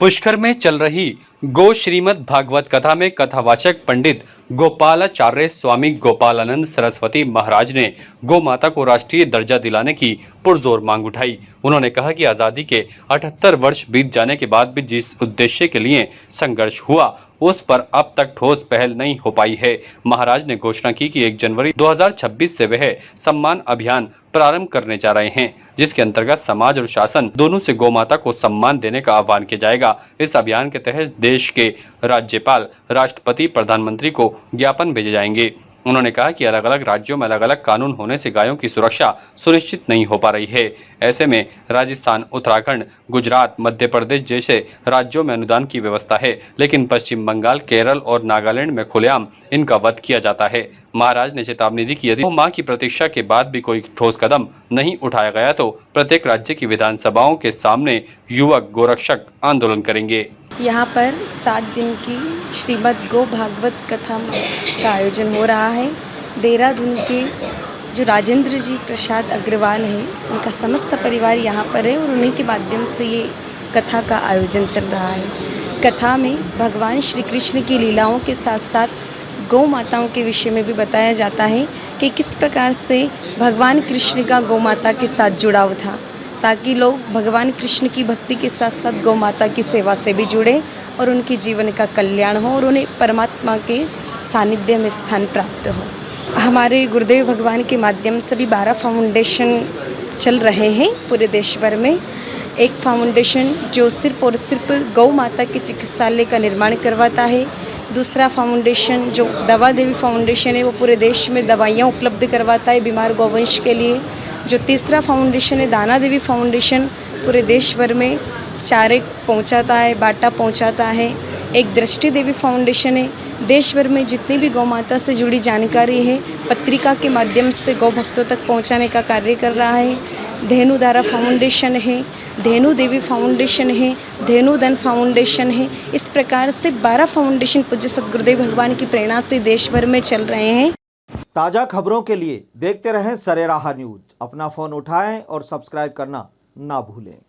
पुष्कर में चल रही गो श्रीमद् भागवत कथा में कथावाचक पंडित गोपालाचार्य स्वामी गोपालानंद सरस्वती महाराज ने गौ माता को राष्ट्रीय दर्जा दिलाने की पुरजोर मांग उठाई। उन्होंने कहा कि आजादी के 78 वर्ष बीत जाने के बाद भी जिस उद्देश्य के लिए संघर्ष हुआ उस पर अब तक ठोस पहल नहीं हो पाई है। महाराज ने घोषणा की कि 1 जनवरी 2026 से वह सम्मान अभियान प्रारंभ करने जा रहे हैं, जिसके अंतर्गत समाज और शासन दोनों से गौ माता को सम्मान देने का आह्वान किया जाएगा। इस अभियान के तहत देश के राज्यपाल, राष्ट्रपति, प्रधानमंत्री को ज्ञापन भेजे जाएंगे। उन्होंने कहा कि अलग अलग राज्यों में अलग अलग कानून होने से गायों की सुरक्षा सुनिश्चित नहीं हो पा रही है। ऐसे में राजस्थान, उत्तराखंड, गुजरात, मध्य प्रदेश जैसे राज्यों में अनुदान की व्यवस्था है, लेकिन पश्चिम बंगाल, केरल और नागालैंड में खुलेआम इनका वध किया जाता है। महाराज ने चेतावनी दी कि यदि मां की प्रतीक्षा के बाद भी कोई ठोस कदम नहीं उठाया गया तो प्रत्येक राज्य की विधानसभाओं के सामने युवक गोरक्षक आंदोलन करेंगे। यहाँ पर 7 दिन की श्रीमद् गौ भागवत कथा का आयोजन हो रहा है। देहरादून के जो राजेंद्र जी प्रसाद अग्रवाल हैं, उनका समस्त परिवार यहाँ पर है और उन्हीं के माध्यम से ये कथा का आयोजन चल रहा है। कथा में भगवान श्री कृष्ण की लीलाओं के साथ साथ गौ माताओं के विषय में भी बताया जाता है कि किस प्रकार से भगवान कृष्ण का गौ माता के साथ जुड़ाव था, ताकि लोग भगवान कृष्ण की भक्ति के साथ साथ गौ माता की सेवा से भी जुड़े और उनके जीवन का कल्याण हो और उन्हें परमात्मा के सानिध्य में स्थान प्राप्त हो। हमारे गुरुदेव भगवान के माध्यम से भी 12 फाउंडेशन चल रहे हैं पूरे देश भर में। एक फाउंडेशन जो सिर्फ और सिर्फ गौ माता के चिकित्सालय का निर्माण करवाता है। दूसरा फाउंडेशन जो दवा देवी फाउंडेशन है, वो पूरे देश में दवाइयाँ उपलब्ध करवाता है बीमार गौवंश के लिए। जो तीसरा फाउंडेशन है दाना देवी फाउंडेशन, पूरे देश भर में चारे पहुंचाता है, बाटा पहुंचाता है। एक दृष्टि देवी फाउंडेशन है, देश भर में जितनी भी गौ माता से जुड़ी जानकारी है पत्रिका के माध्यम से गौ भक्तों तक पहुंचाने का कार्य कर रहा है। धेनु धारा फाउंडेशन है, धेनु देवी फाउंडेशन है, धेनु धन फाउंडेशन है। इस प्रकार से 12 फाउंडेशन पूज्य सद्गुरुदेव भगवान की प्रेरणा से देश भर में चल रहे हैं। ताज़ा खबरों के लिए देखते रहें सरेराह न्यूज। अपना फ़ोन उठाएं और सब्सक्राइब करना ना भूलें।